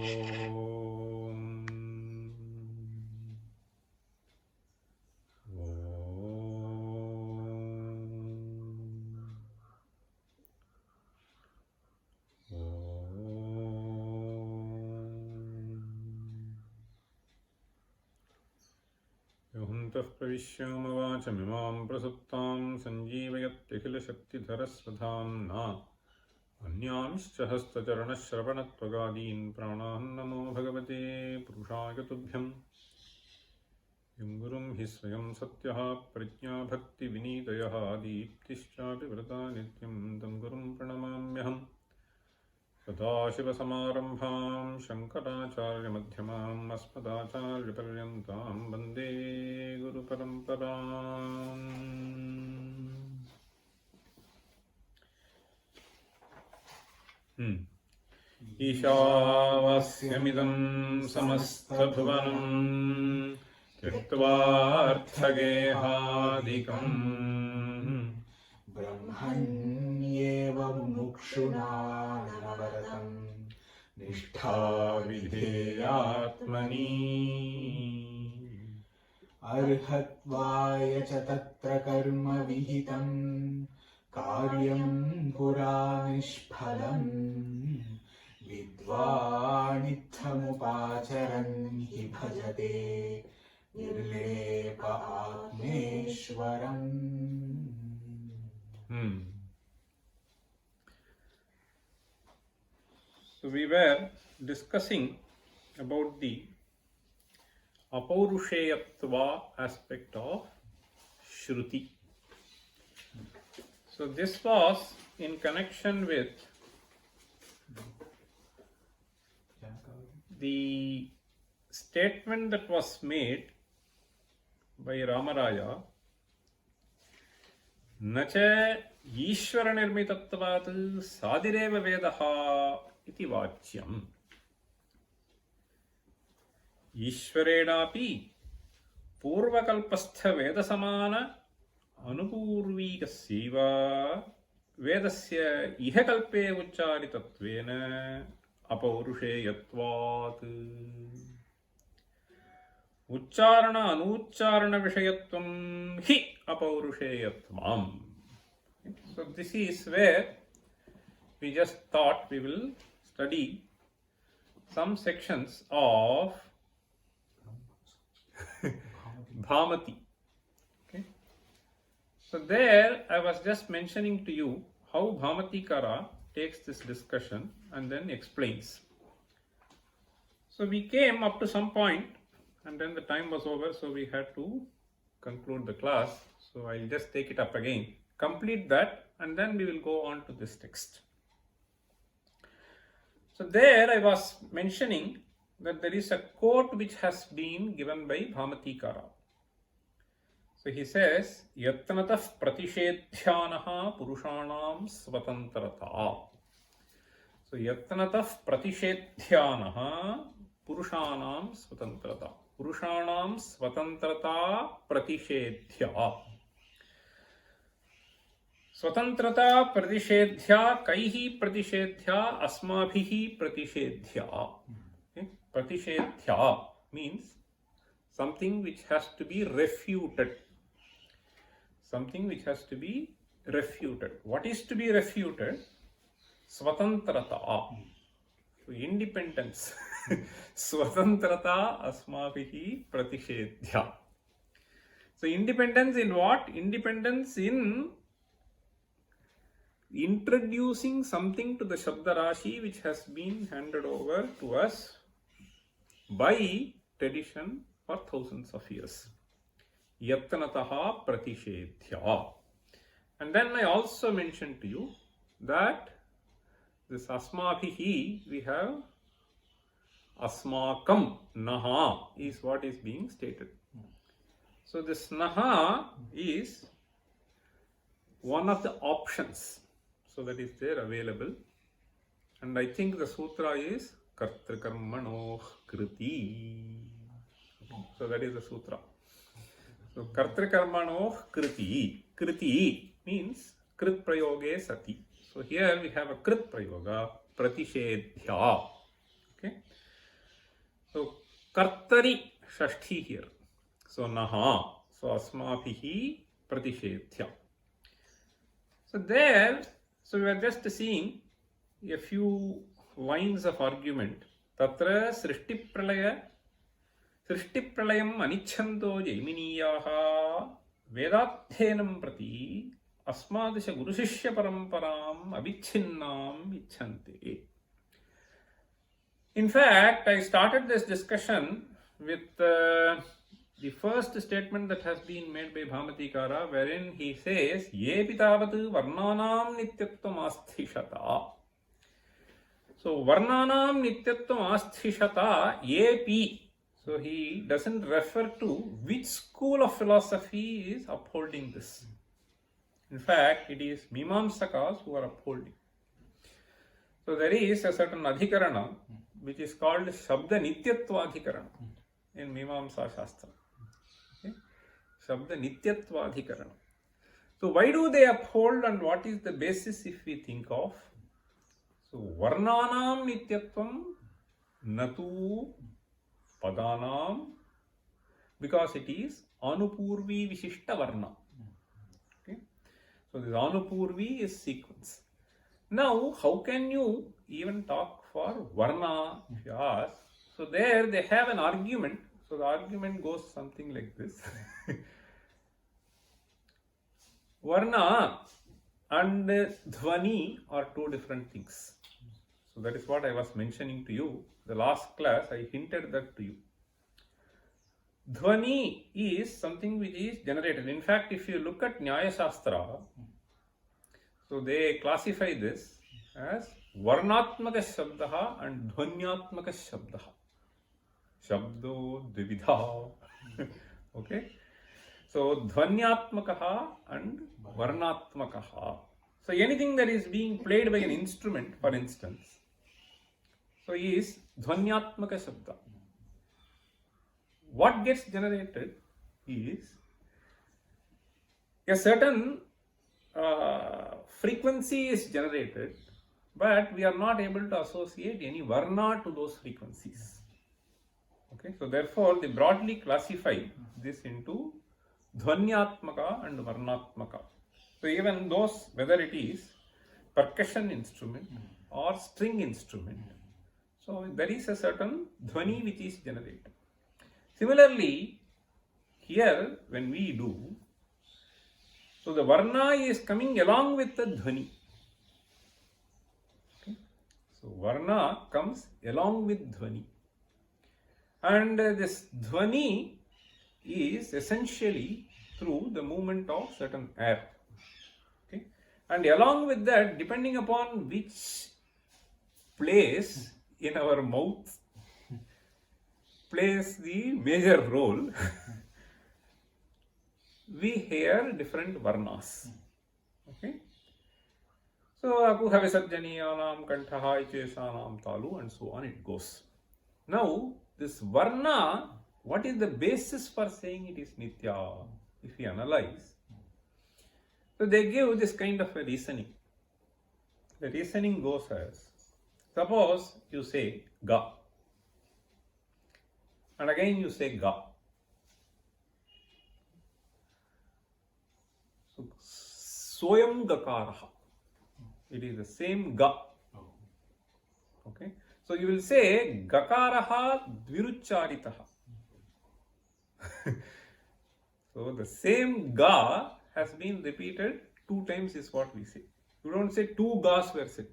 योऽन्तः प्रविश्यामवाचमिमां प्रसुप्तां सञ्जीवयत्यखिलशक्तिधरस्वधाम्ना अन्यांश्च हस्तचरणश्रवणत्वगादीन् प्राणान् नमो भगवते पुरुषाय तुभ्यम्। यं गुरुं हि स्वयं सत्यः प्रज्ञाभक्तिविनीतयः दीप्तिश्चापि व्रता नित्यं तं गुरुं प्रणमाम्यहम्। सदाशिवसमारम्भां शङ्कराचार्यमध्यमाम् अस्मदाचार्यपर्यन्तां वन्दे गुरुपरम्पराम्। ईशावास्यमिदं समस्तभुवनं त्यक्त्वार्थगेहादिकम् ब्रह्मण्येव मुमुक्षुणा नवरतं निष्ठा विधेयात्मनि अर्हत्वाय च तत्र कर्म विहितं कार्यं पुरा निष्फलम् विद्वानित्थमुपाचरन् हि भजते निर्लेप आत्मेश्वरम्। So we were discussing about the apaurusheyatva aspect of Shruti. So this was in connection with the statement that was made by Ramaraya, Nacha Ishvara Nirmitattvat Sadireva Vedaha iti Vachyam. Ishvarenapi Purvakalpastha Vedasamana Anupurvikasyaiva Vedasya Ihakalpe Ucharitatvena अपौरुषेयत्वात् उच्चारण अनुच्चारण विषयत्वं हि अपौरुषेयत्वम्. So this is where we just thought we will study some sections of Bhamati. Okay. So there I was just mentioning to you how Bhamatikara takes this discussion and then explains. So we came up to some point and then the time was over, so we had to conclude the class. So I'll just take it up again, complete that, and then we will go on to this text. So there I was mentioning that there is a quote which has been given by Bhamatikara. So he says, Yatnatah pratishedhyanaha purushanam svatantrata. So Yatnatah pratishedhyanaha purushanam svatantrata. Purushanam svatantrata pratishedhya. Svatantrata pratishedhya kaihi pratishedhya asmabhihi pratishedhya. Okay? Pratishedhya means something which has to be refuted. Something which has to be refuted. What is to be refuted? Svatantrata. So independence. Svatantrata asmabhihi pratishedhya. So independence in what? Independence in introducing something to the Shabda Rashi which has been handed over to us by tradition for thousands of years. Yatnataha pratishedhya. And then I also mentioned to you that this asmabhihi, we have asmakam, naha is what is being stated. So this naha is one of the options. So that is there available. And I think the sutra is kartrikarmanoh kriti. So that is the sutra. So kartrikarmanoh kriti. Kriti means krit prayoge sati. So here we have a krit prayoga, pratishedhya. Okay. Kartari Shashti here. So Naha. So Asmabhihi Pratishethya. So there, so we are just seeing a few lines of argument. Tatra Srishti Pralayam Anichhanto Jaiminiyaha Vedathenam Prati Asmadisha Gurushishya Paramparam Abhichinnam Ichhante. In fact, I started this discussion with the first statement that has been made by Bhamatikara, wherein he says, Ye pitavatu varnanam nityatvam asthishata. So, varnanam nityatvam asthishata, ye. So, he doesn't refer to which school of philosophy is upholding this. In fact, it is Mimamsakas who are upholding. So, there is a certain adhikarana which is called Shabda Nityatva Adhikarana in Mimamsa Shastra. Okay? Shabda Nityatva Adhikarana. So, why do they uphold and what is the basis if we think of? So, Varnanam Nityatvam Natu Padanam, because it is Anupurvi Vishishta Varna. Okay? So, this Anupurvi is sequence. Now, how can you even talk for Varna if you ask? So, there they have an argument. So, the argument goes something like this. Varna and Dhvani are two different things. So, that is what I was mentioning to you. The last class, I hinted that to you. Dhvani is something which is generated. In fact, if you look at Nyaya Shastra, so they classify this as Varnatmaka Shabdaha and Dhvanyatmaka Shabdaha. Shabdo Dvividha. Okay. So Dhvanyatmakaha and Varnatmakaha. So anything that is being played by an instrument, for instance, so is Dhvanyatmaka Shabda. What gets generated is a certain frequency is generated, but we are not able to associate any varna to those frequencies. Okay, so therefore they broadly classify this into Dhvanyatmaka and Varnatmaka. So even those, whether it is percussion instrument or string instrument, so there is a certain dhvani which is generated. Similarly, here when we do, so the varna is coming along with the dhvani. Okay? So varna comes along with dhvani. And this dhvani is essentially through the movement of certain air. Okay? And along with that, depending upon which place in our mouth plays the major role, we hear different varnas. Okay? So, akuha visarjaniyanam kantaha ichesanam talu and so on it goes. Now, this varna, what is the basis for saying it is nitya? If we analyze, so they give this kind of a reasoning. The reasoning goes as, suppose you say ga, and again you say ga. So, soyam gakaraha. It is the same ga. Okay. So you will say gakaraha dvirucharitaha. So the same ga has been repeated 2 times is what we say. You don't say 2 gas were said.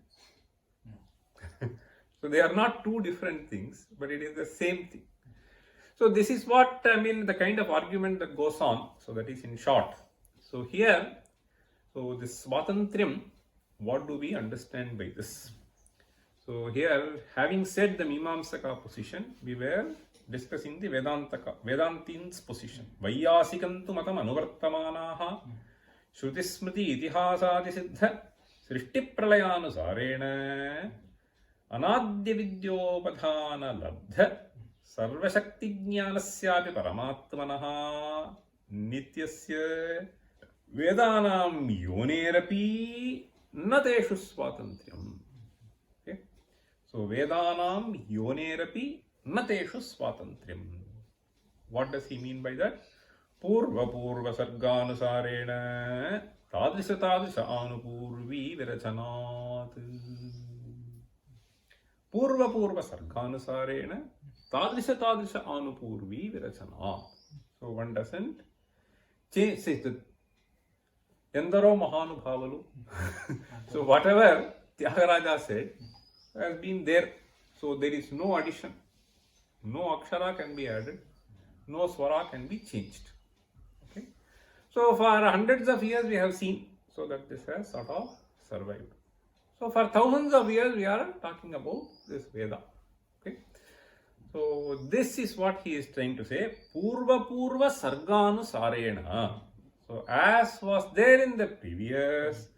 So they are not 2 different things, but it is the same thing. So this is what I mean, the kind of argument that goes on. So that is in short. So here, so this Swatantriyam, what do we understand by this? So here, having said the Mimamsaka position, we were discussing the Vedantin's position. Vayasikantu matam anuvartamanaha Shrutismriti itihasadi siddha srishti pralayanusarena anadya vidyopadhana labdha sarvashakti jnanasyapi paramatmanaha nityasya vedanam yonerapi nateshu swatantriyam. Okay. So Vedanam yonerapi na teshu swatantriyam. What does he mean by that? Purva purva sarganusarena tadrisha tadrisha anupurvi virachanat. Purva purva sarganusarena tadrisha tadrisha anupurvi virachanat. So one doesn't change it. Endaro Mahanubhavalu. So whatever Tyagaraja said has been there. So there is no addition. No akshara can be added. No swara can be changed. Okay. So for hundreds of years we have seen so that this has sort of survived. So for thousands of years we are talking about this Veda. Okay. So this is what he is trying to say. Purva purva sarganu sarena. So as was there in the previous,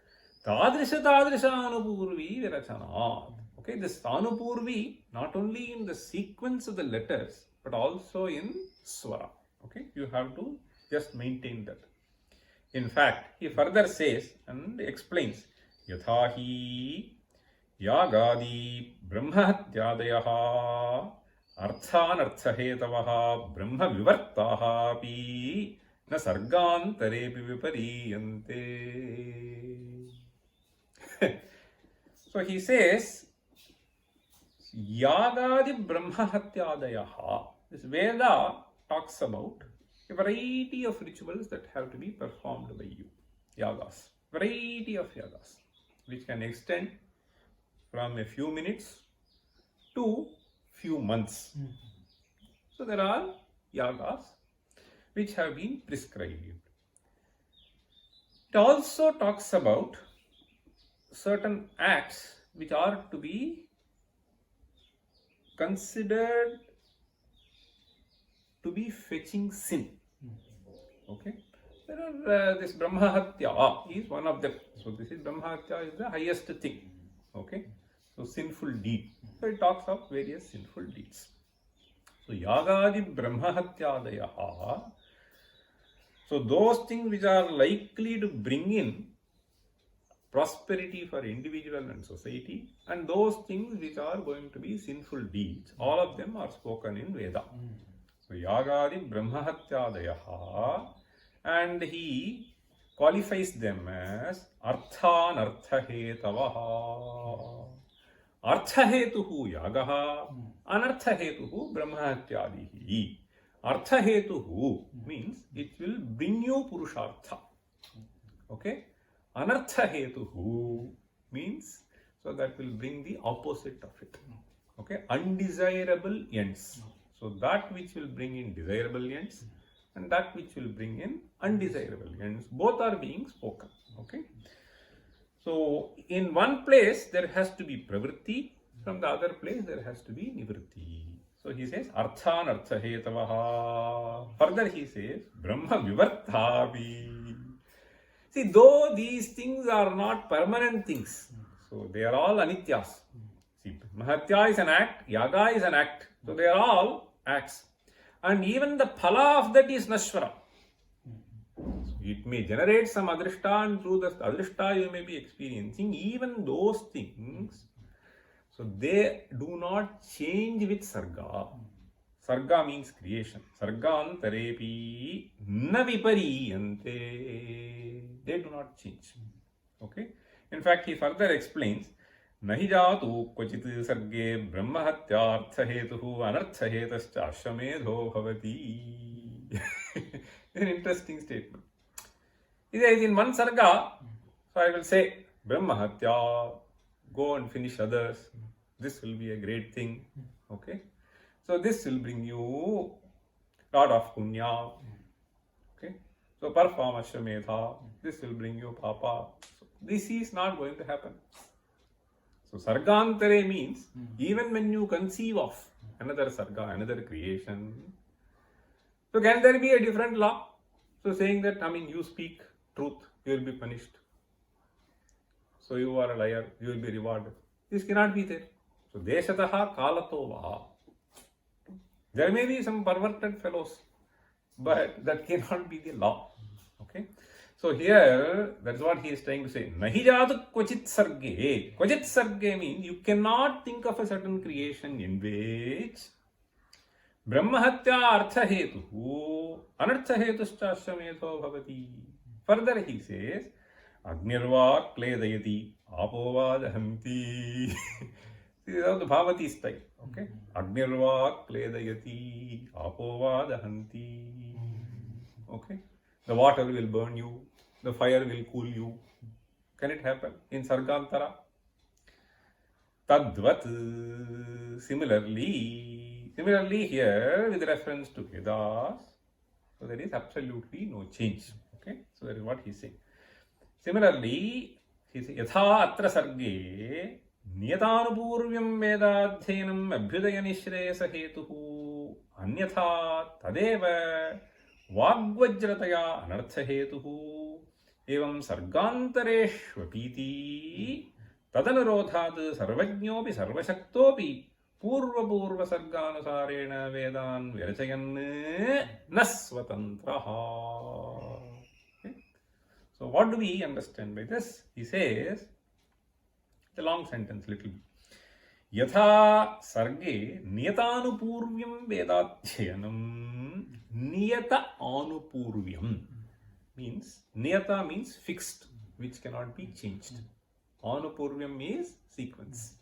tadrisha tadrisha anupurvi virachanat. Okay, this anupurvi not only in the sequence of the letters but also in swara. Okay, you have to just maintain that. In fact, he further says and explains yathahi yagadi brahmahatyadayaha arthanarthahetavaha brahma vivartaha api na sargantarepi vipariyante. So he says yagadi brahmahatyadayaha. This Veda talks about a variety of rituals that have to be performed by you. Yagas. Variety of yagas, which can extend from a few minutes to few months. So there are yagas which have been prescribed. It also talks about certain acts which are to be considered to be fetching sin. Okay. There are this Brahmahatya is one of them. So this is Brahmahatya is the highest thing. Okay. So sinful deed. So it talks of various sinful deeds. So Yagadi Brahmahatyadayaha. So those things which are likely to bring in prosperity for individual and society, and those things which are going to be sinful deeds, all of them are spoken in Veda. So Yagadi Brahmahatyadayaha, and he qualifies them as Arthanarthahetavaha. Arthahetuhu Yagaha, Anarthahetuhu Brahmahatyadihi. Arthahetuhu means it will bring you Purushartha. Okay? Anarthahetuhu means so that will bring the opposite of it. Okay? Undesirable ends. So that which will bring in desirable ends and that which will bring in undesirable ends, both are being spoken. Okay. So in one place there has to be pravritti, from the other place there has to be nivritti. So he says arthan arthahetavaha. Further he says brahma vivarthavi. See, though these things are not permanent things, so they are all anityas. See, Mahatya is an act, Yaga is an act. So they are all acts. And even the phala of that is nashvara. So it may generate some adrishta, and through the adrishta you may be experiencing even those things. So they do not change with sarga. Sarga means creation. Sargantarepi na vipariyante. They do not change. Okay. In fact, he further explains Nahi jatu kvachit sarge brahmahatyarthahetuhu anarthahetascha ashwamedho bhavati. An interesting statement. He says in one sarga, so I will say brahmahatya, go and finish others. This will be a great thing. Okay. So this will bring you lot of punya. Okay. So perform ashwamedha. This will bring you papa. So this is not going to happen. So sargantare means even when you conceive of another sarga, another creation, so can there be a different law? So saying that, you speak truth, you will be punished. So you are a liar, you will be rewarded. This cannot be there. So deshataha kalatova. There may be some perverted fellows, but that cannot be the law. Okay. So here, that's what he is trying to say. Nahi jatu kvachit sarge. Kvachit sarge means you cannot think of a certain creation in which ब्रह्महत्या अर्थहेतुः अनर्थहेतुश्च अश्वमेधो भवति. Further he says, Agnirva क्लेदयति आपो वा दहन्ति. This is how the Bhavati style. Okay? Agnirva क्लेदयति आपो वा दहन्ति. Okay? The water will burn you, the fire will cool you. Can it happen in Sargantara? Tadvat. Similarly here with reference to Vedas, so there is absolutely no change. Okay, so that is what he is saying. Similarly, he says, Yatha atra sarge niyatanupurvyam vedadhyenam abhyudaya nishreyasa hetuhu anyatha tadeva वाग्वज्रतया अनर्थ हेतुः एवं सर्गान्तरेष्वपीति तदनुरोधात् सर्वज्ञोऽपि सर्वशक्तोऽपि पूर्वपूर्वसर्गानुसारेण वेदान् विरचयन् न स्वतन्त्रः. So what do we understand by this? He says, the long sentence little bit. Yatha sarge niyatanupurvyam vedathyanam. Niyata anupurvyam means, niyata means fixed, which cannot be changed. Anupurvyam is sequence.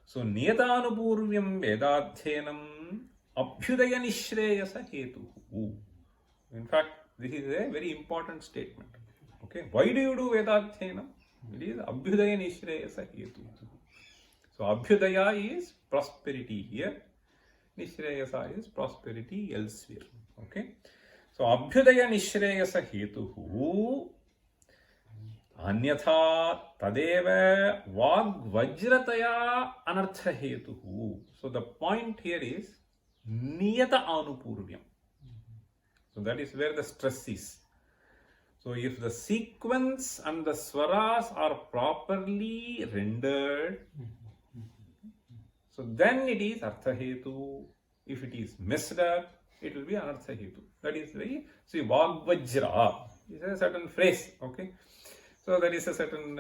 So niyata anupurvyam vedadhyenam abhyudaya nishreyasa hetuhu. In fact, this is a very important statement. Okay, why do you do vedadhyenam? It is abhyudaya nishreyasa hetuhu. So abhyudaya is prosperity here. Nishreyasa is prosperity elsewhere. Okay. So abhyudaya nishreyasa hetuhu anyatha tadeva vagvajrataya anartha hetuhu. So the point here is niyata anupurvyam. So that is where the stress is. So if the sequence and the swaras are properly rendered, so then it is artha hetu. If it is messed up, it will be anartha hetu. That is very, see, Vagvajra is a certain phrase, okay? So that is a certain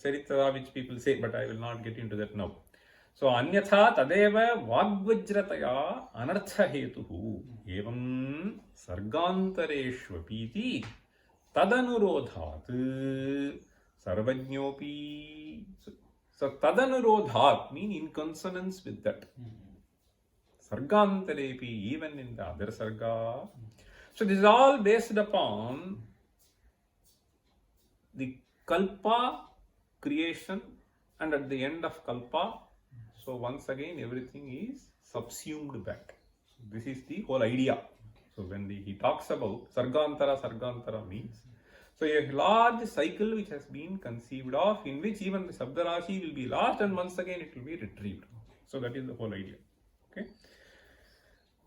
charitra which people say, but I will not get into that now. So anyatha tadeva Vagvajrataya anartha hetuhu evam sargantareshvapiti tadanurodhat sarvajnyopi. So tadanurodhat mean in consonance with that. Sargantarepi, even in the other sarga. So this is all based upon the kalpa creation, and at the end of kalpa, so once again everything is subsumed back. So this is the whole idea. So when he talks about sargantara means, so a large cycle which has been conceived of, in which even the Sabdarashi will be lost and once again it will be retrieved. So that is the whole idea. Okay.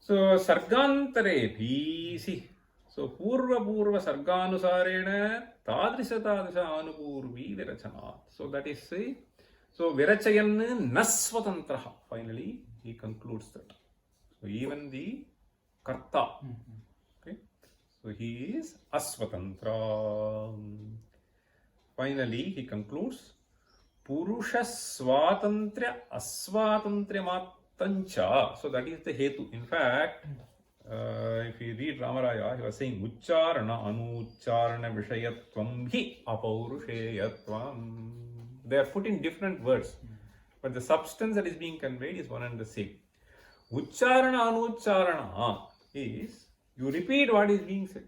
So sargantarepi, see, so purva sarganusarena tadrisha anupurvi virachanat. So that is, say, so virachayan nasvatantraha. Finally, he concludes that. So even the karta, okay, so he is asvatantra. Finally, he concludes purusha swatantra asvatantra tancha. So that is the hetu. In fact, if you read Ramaraya, he was saying Ucharana Anucharana Vishayatvam Hi Apaurushayatvam. They are put in different words, but the substance that is being conveyed is one and the same. Ucharana Anucharana is you repeat what is being said.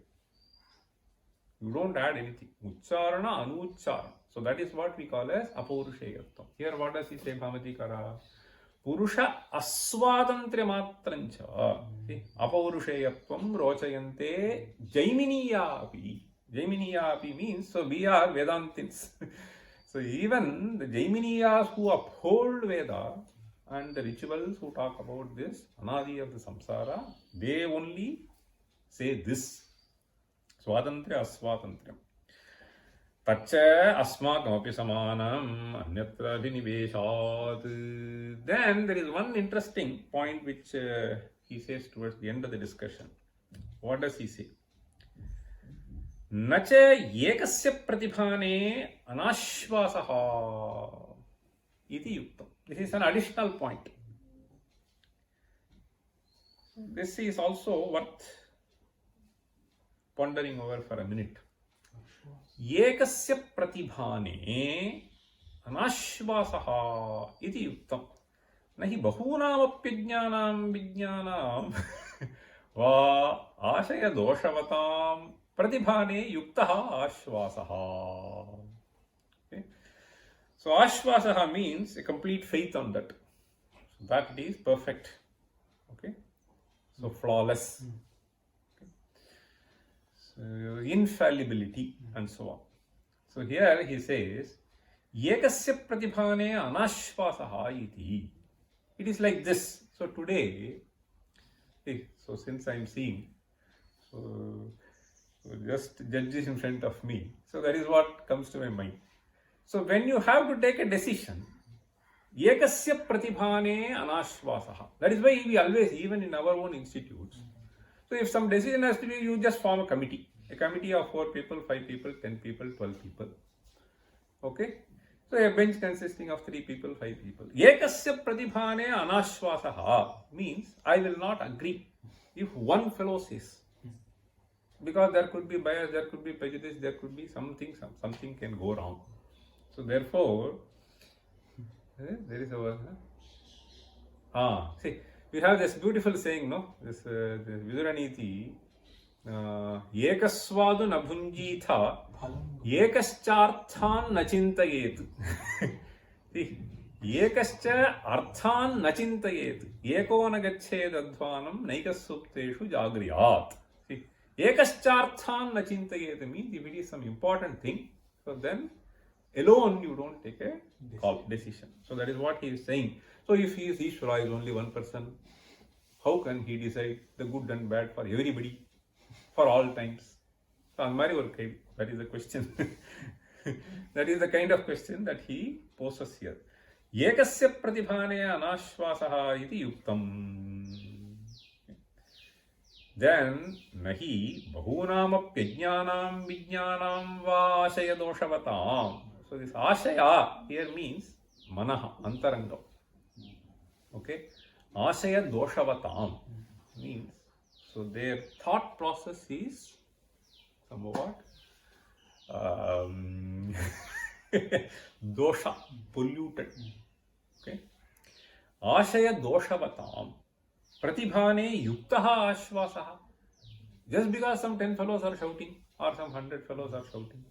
You don't add anything. Ucharana Anucharana. So that is what we call as Apaurushayatvam. Here what does he say, Bhamatikara? Purusha asvatantra matrancha. Apaurushayatvam rochayante jaiminiyapi. Jaiminiyapi means, so we are Vedantins. So even the Jaiminiyas who uphold Veda and the rituals who talk about this anadi of the samsara, they only say this. Swatantra asvatantra. Tacha asmakamapi samanam anyatra adhiniveshat. Then there is one interesting point which he says towards the end of the discussion. What does he say? Nacha ekasya pratibhane anashvasaha iti yuktam. This is an additional point. This is also worth pondering over for a minute. Ekasya pratibhane anashvasaha iti yuktam. Nahi bahunamapyajnanam vijnanam va ashaya doshavatam pratibhane yuktaha ashvasaha. Okay. So ashvasaha means a complete faith on that. So that it is perfect. Okay. So flawless. Okay. So infallibility and so on. So here he says, Ekasya pratibhane anashvasaha iti. It is like this. So today, so since I am seeing, so just judges in front of me. So that is what comes to my mind. So when you have to take a decision, Ekasya pratibhane anashvasaha. That is why we always, even in our own institutes, so if some decision has to be, you just form a committee of 4 people, 5 people, 10 people, 12 people. Okay? So a bench consisting of 3 people, 5 people. Ekasya pratibhane anashvasaha means I will not agree if one fellow says. Because there could be bias, there could be prejudice, there could be something can go wrong. So therefore, there is a word. See, we have this beautiful saying, no? This Viduraniti, Ekasvadu na bhunjitha, Ekascharthan na chintayet. See, Ekascha arthan na chintayet. Eko na gacchedadhvanam naikasupteshu jagriyat. See, Ekascharthan na chintayet means if it is some important thing, so then alone you don't take a decision. So that is what he is saying. So if he is Ishvara, is only one person, how can he decide the good and bad for everybody, for all times? So that is the question. That is the kind of question that he poses here. Ekasya pratibhane anashvasaha iti yuktam. Then nahi bahunamapyajnanam vijnanam va ashaya doshavatam. So this ashaya here means manaha, antarangam. Okay? Ashaya doshavatam means, so their thought process is somewhat dosha, polluted. Okay? Ashaya doshavatam pratibhane yuktaha ashvasaha. Just because some 10 fellows are shouting, or some 100 fellows are shouting,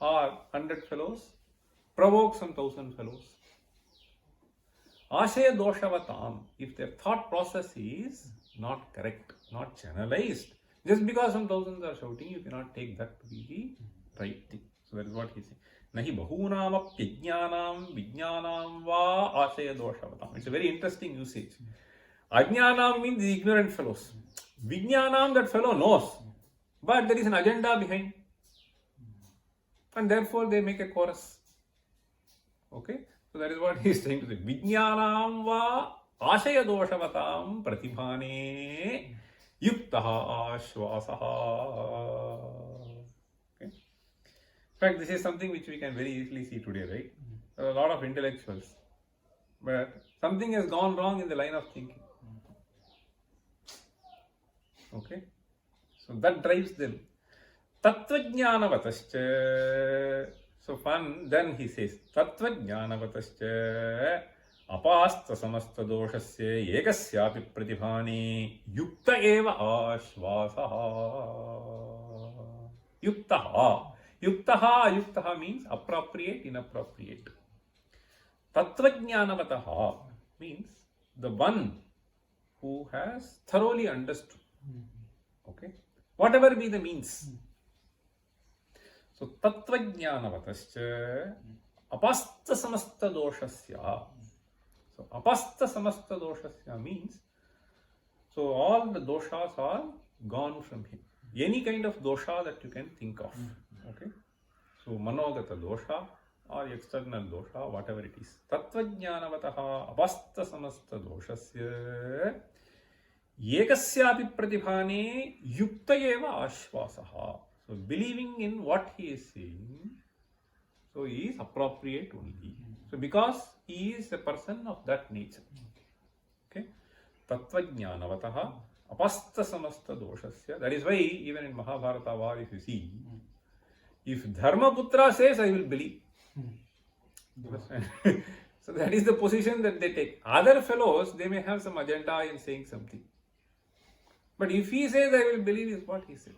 or 100 fellows provoke some 1000 fellows. Ashaya doshavatam, if their thought process is not correct, not channelized, just because some thousands are shouting, you cannot take that to be the right thing. So that is what he is saying. Nahi bahunamapyajnanam vijnanam va ashaya doshavatam. It's a very interesting usage. Ajnanam means the ignorant fellows. Vijnanam, that fellow knows, but there is an agenda behind, and therefore they make a chorus. Okay? So that is what he is trying to say. Vijnanam va ashaya doshavatam pratibhane yuktaha ashvasaha. Okay? In fact, this is something which we can very easily see today, right? There are a lot of intellectuals, but something has gone wrong in the line of thinking. Okay? So that drives them. Tattvajnanavatascha. So then he says, Tattvajnanavatascha apasta samasta doshasya ekasyapi pratibhane yukta eva ashvasaha. Yuktaha. Yuktaha means appropriate, inappropriate. Tattvajnanavataha means the one who has thoroughly understood. Okay? Whatever be the means. So tattvajnanavatascha apasta samasta doshasya. So apasta samasta doshasya means, so all the doshas are gone from him. Any kind of dosha that you can think of. Okay? So manogata dosha or external dosha, whatever it is. Tattvajnanavataha apasta samasta doshasya ekasyapi pratibhane yukta eva ashvasaha. So believing in what he is saying, so he is appropriate only. So because he is a person of that nature. Okay. tatvajnanavatah apasta samasta doshasya. That is why even in Mahabharata war, if you see, if Dharmaputra says, I will believe. Understand? So that is the position that they take. Other fellows, they may have some agenda in saying something. But if he says, I will believe, is what he said.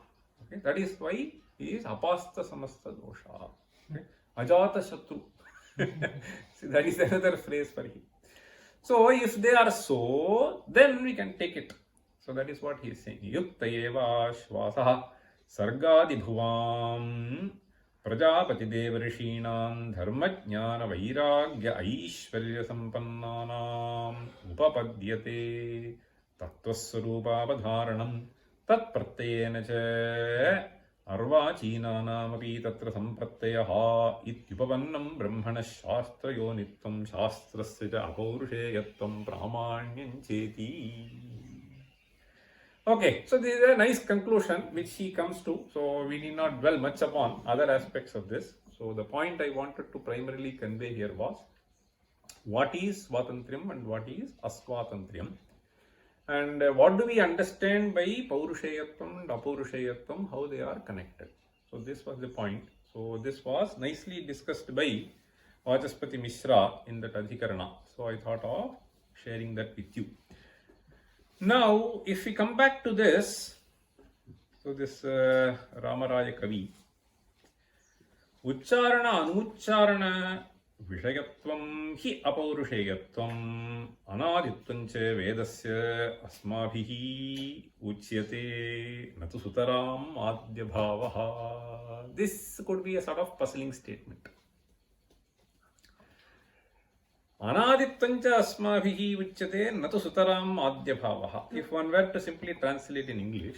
Okay? That is why he is apasta samasta dosha. Okay? Ajata shatru. See, that is another phrase for him. So if they are so, then we can take it. So that is what he is saying. Yuktayeva shvasaha sargadi bhuvam prajapati devarishinam dharmajnana vairagya aishvarya sampannanam upapadyate tattvasvarupavadharanam tat pratyena cha arvachinanamapi tatra samprattyaha ityupavannam brahmana shastrayo nitvam shastrasya cha apaurusheyatvam pramanyam cheti. Okay, so this is a nice conclusion which he comes to. So we need not dwell much upon other aspects of this. So the point I wanted to primarily convey here was what is Swatantriyam and what is Aswatantriyam. And what do we understand by Paurusheyatvam and Apaurusheyatvam, how they are connected. So this was the point. So this was nicely discussed by Vachaspati Mishra in that Adhikarana. So I thought of sharing that with you. Now, if we come back to this, so this Ramaraya Kavi, Ucharana Anucharana Vishayatvam hi Apaurusheyatvam Anaditvanche Vedasya Asmabhihi Uchyate Natu Sutaram Adya Bhavaha. This could be a sort of puzzling statement. Anaditvancha asmabhihi uchyate natu sutaram adya bhavaha. If one were to simply translate in English,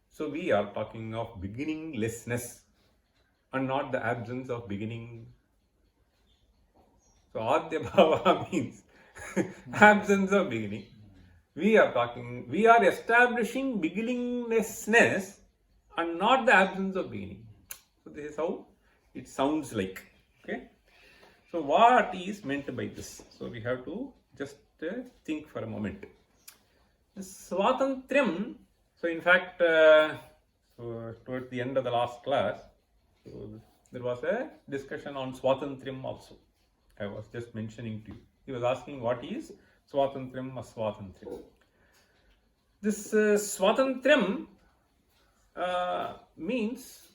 so we are talking of beginninglessness and not the absence of beginning. So adya bhavaha means absence of beginning. We are establishing beginninglessness and not the absence of beginning. So this is how it sounds like. Okay. So what is meant by this? So we have to just think for a moment. Swatantriyam, so in fact, so towards the end of the last class, so there was a discussion on Swatantriyam also. I was just mentioning to you. He was asking what is Swatantriyam, Aswatantriyam. This Swatantriyam means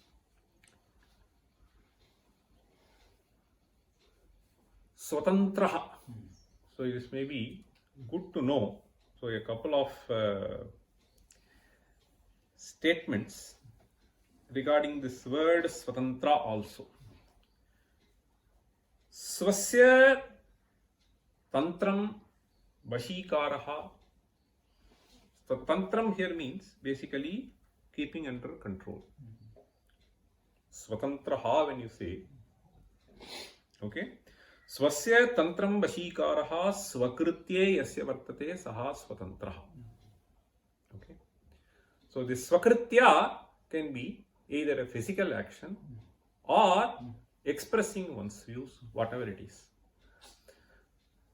Swatantraha. So this may be good to know. So a couple of statements regarding this word Swatantra also. Swasya Tantram Vashikaraha. So Tantram here means basically keeping under control. Swatantraha when you say, okay. Swasya tantram vashikaraha swakritye yasya vartate saha swatantraha. Okay. So this swakritya can be either a physical action or expressing one's views, whatever it is.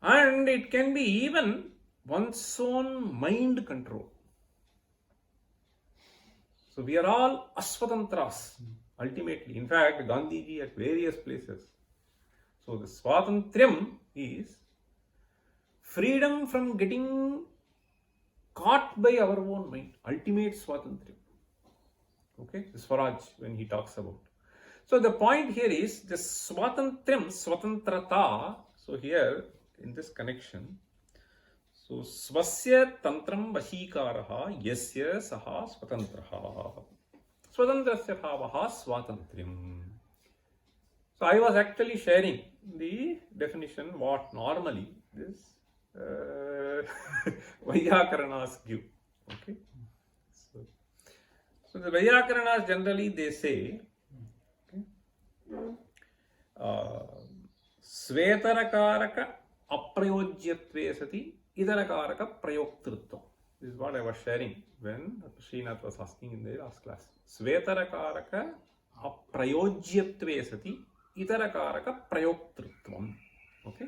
And it can be even one's own mind control. So we are all aswatantras ultimately. In fact, Gandhiji at various places. So the Swatantriyam is freedom from getting caught by our own mind. Ultimate Swatantriyam. Okay, the Swaraj when he talks about. So the point here is the Swatantriyam, Swatantrata. So here in this connection, so Swasya Tantram Vashikaraha Yasya Saha Swatantraha. Swatantrasya Bhavaha Swatantriyam. So I was actually sharing the definition what normally this Vaiyakaranas give. Okay. So the Vaiyakaranas generally they say Svetarakaraka aprayojyatve sati idarakaraka prayoktritvam. This is what I was sharing when Srinath was asking in the last class. Svetarakaraka aprayojyatve sati idarakaraka prayoktritvam. Okay.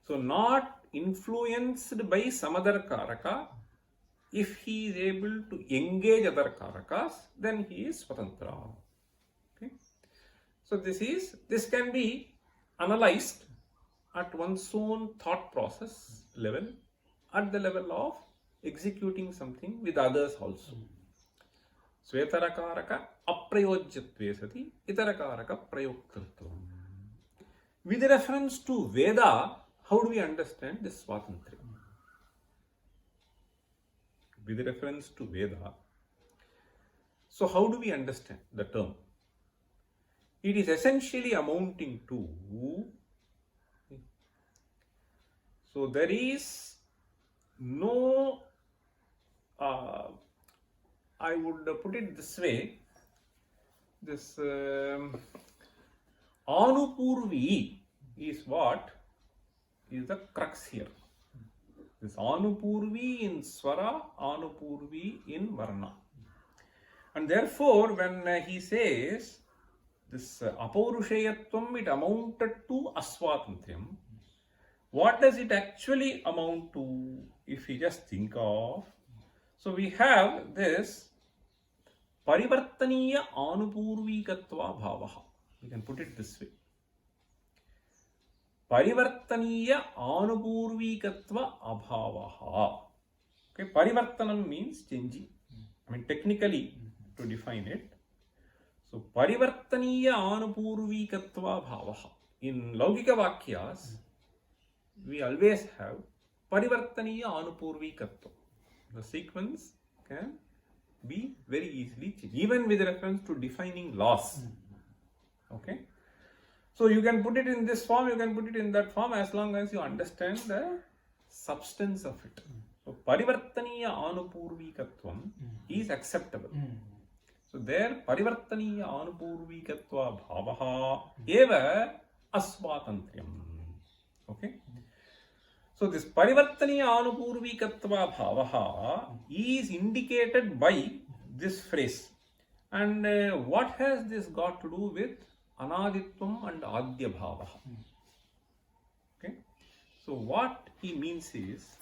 So not influenced by some other karaka, if he is able to engage other karakas, then he is swatantra. Okay. So this can be analyzed at one's own thought process level, at the level of executing something with others also. Svetarakaraka aprayojyatve sati itarakaraka prayoktritvam. With reference to Veda, how do we understand this swatantrya? With reference to Veda, so how do we understand the term? It is essentially amounting to, so there is no, I would put it this way, this Anupurvi is what is the crux here. This Anupurvi in Swara, Anupurvi in Varna. And therefore, when he says this Apaurushayatvam, it amounted to Aswatantriyam. What does it actually amount to if we just think of? So we have this Parivartaniya Anupurvikatva Bhavaha. We can put it this way. Parivartaniya Anupurvikatva Abhavaha. Okay, Parivartanam means changing. I mean, technically, to define it. So, Parivartaniya Anupurvikatva Bhavaha. In Laukika Vakyas, we always have Parivartaniya Anupurvikatva. The sequence can be very easily changed, even with reference to defining laws. Okay. So you can put it in this form, you can put it in that form, as long as you understand the substance of it. So Parivartaniya Anupurvikatvam is acceptable. So there Parivartaniya Anupurvikatva Bhavaha eva Aswatantriyam. Okay. So this Parivartaniya Anupurvikatva Bhavaha is indicated by this phrase. And what has this got to do with Anaditvam and Adya Bhavaha? Okay. So what he means is,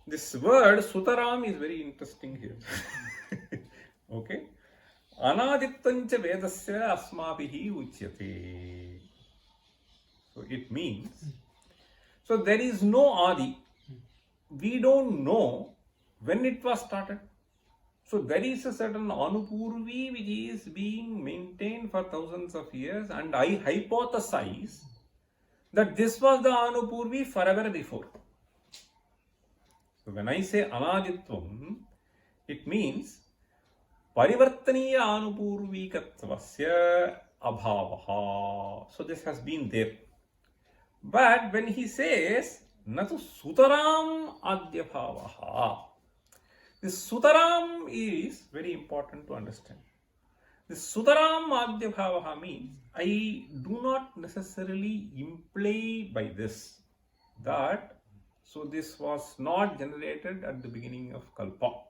this word Sutaram is very interesting here. Okay. Anadittancha Vedasya Asmabihi Uchyate. So it means, so there is no Adi. We don't know when it was started. So there is a certain Anupurvi which is being maintained for thousands of years, and I hypothesize that this was the Anupurvi forever before. So when I say Anaditvam, it means Parivartaniya Anupurvikatvasya Abhavaha. So this has been there. But when he says Natu Sutaram Adyabhavaha, this Sutaram is very important to understand. This Sutaram Adyabhavaha means I do not necessarily imply by this that so this was not generated at the beginning of Kalpa.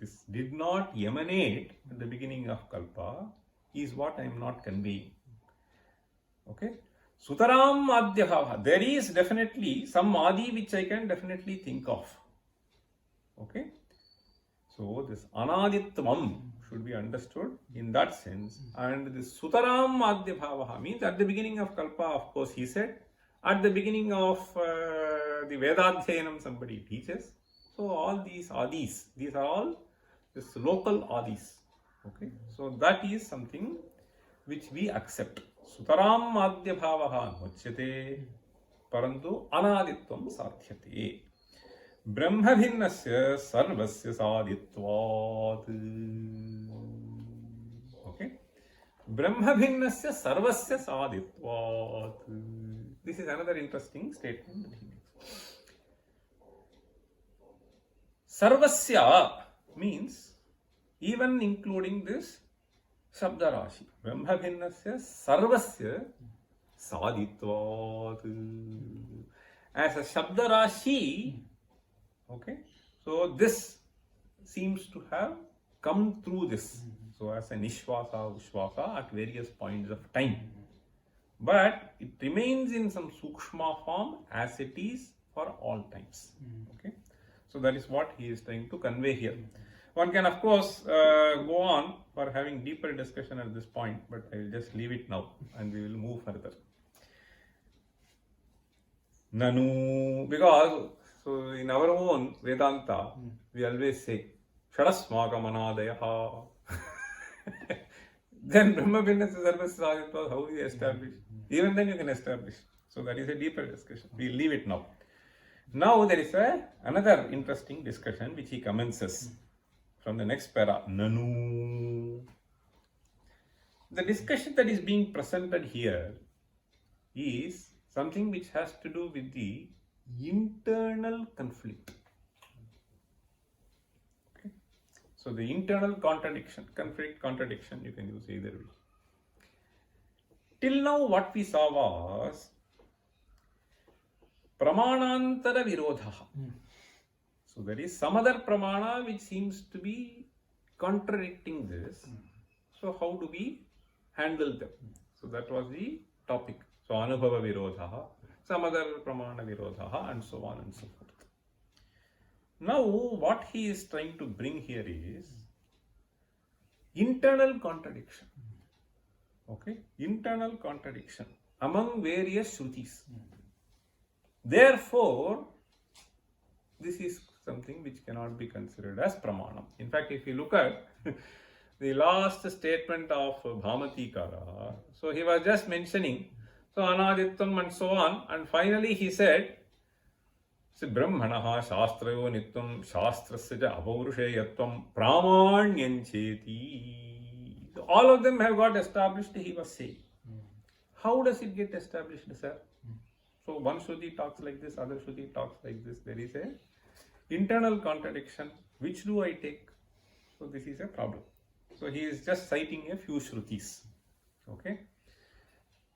This did not emanate at the beginning of Kalpa is what I am not conveying. Okay. Sutaram Adyabhavaha. There is definitely some Adi which I can definitely think of. Okay. So this Anaditvam should be understood in that sense. And this Sutaram Adyabhavaha means at the beginning of Kalpa, of course, he said. At the beginning of the Vedadhyanam, somebody teaches. So all these Adis, these are all this local Adis. Okay. So that is something which we accept. Sutaram Adyabhavaha Muchyate Parantu Anaditvam Sadhyate. Brahmabhinnasya sarvasya saditvat. Okay. Brahmabhinnasya sarvasya saditvat. This is another interesting statement that he makes. Sarvasya means even including this Shabda Rashi. Brahmabhinnasya sarvasya saditvat. As a Shabda Rashi, okay, so this seems to have come through this. So as a Nishvasa, Vishvasa at various points of time. But it remains in some Sukshma form as it is for all times. Okay. So that is what he is trying to convey here. One can of course go on for having deeper discussion at this point, but I will just leave it now and we will move further. Nanu, because so in our own Vedanta, we always say Shadasmagamanadayaha. Then Brahma Bhinna Sarvasya, how we establish? Even then you can establish. So that is a deeper discussion. We leave it now. Now there is another interesting discussion which he commences from the next para. Nanu. The discussion that is being presented here is something which has to do with the internal conflict. Okay. So the internal contradiction, conflict, contradiction, you can use either way. Till now what we saw was Pramanantara Virodha. So there is some other Pramana which seems to be contradicting this. So how do we handle them? So that was the topic. So Anubhava Virodha, some other Pramana Virodha, and so on and so forth. Now what he is trying to bring here is internal contradiction. Okay, internal contradiction among various Shrutis. Therefore, this is something which cannot be considered as Pramanam. In fact, if you look at the last statement of Bhamatikara, so he was just mentioning, so Anaditvam and so on, and finally he said, Brahmanaha Shastrayo Nitvam Shastrasya Apaurusheyattvam Pramanyancheti. So all of them have got established, he was saying. How does it get established, sir? So one Shruti talks like this, other Shruti talks like this. There is a internal contradiction. Which do I take? So this is a problem. So he is just citing a few Shrutis. Okay.